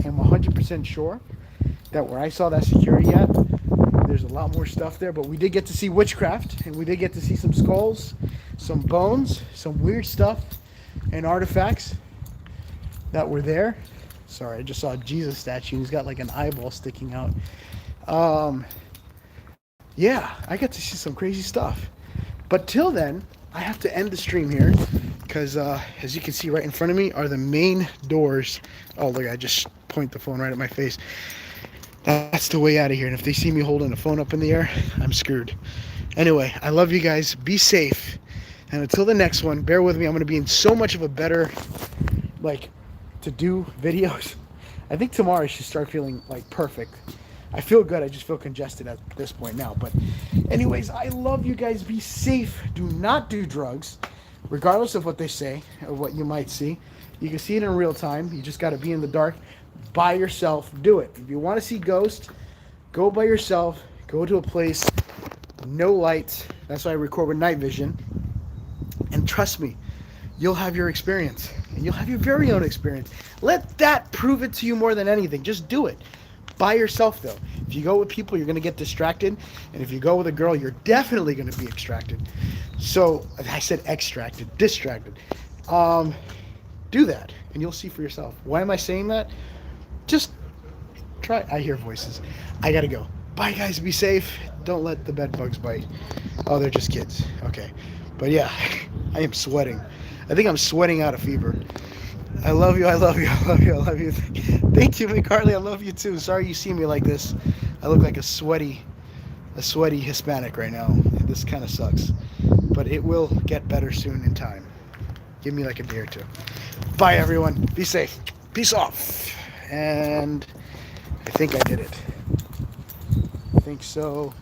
am 100% sure that where I saw that security at, there's a lot more stuff there. But we did get to see Witchcraft, and we did get to see some skulls, some bones, some weird stuff, and artifacts that were there. Sorry, I just saw a Jesus statue. He's got like an eyeball sticking out. Yeah, I got to see some crazy stuff. But till then, I have to end the stream here because as you can see right in front of me are the main doors. Oh, look, I just point the phone right at my face. That's the way out of here. And if they see me holding a phone up in the air, I'm screwed. Anyway, I love you guys. Be safe. And until the next one, bear with me. I'm going to be in so much of a better, to do videos. I think tomorrow I should start feeling, perfect. I feel good. I just feel congested at this point now. But anyways, I love you guys. Be safe. Do not do drugs. regardless of what they say or what you might see. You can see it in real time. You just got to be in the dark by yourself. Do it. If you want to see ghosts, go by yourself. Go to a place, no lights. That's why I record with night vision. And trust me, you'll have your experience. And you'll have your very own experience. Let that prove it to you more than anything. Just do it. By yourself, though. If you go with people, you're going to get distracted. And if you go with a girl, you're definitely going to be extracted. So, I said extracted, distracted. Do that, and you'll see for yourself. Why am I saying that? Just try. I hear voices. I got to go. Bye, guys. Be safe. Don't let the bed bugs bite. Oh, they're just kids. Okay. But yeah, I am sweating. I think I'm sweating out a fever. I love you. I love you. I love you. I love you. Thank you, McCartney. I love you too. Sorry you see me like this. I look like a sweaty Hispanic right now. This kind of sucks. But it will get better soon in time. Give me like a day or two. Bye, everyone. Be safe. Peace off. And I think I did it. I think so.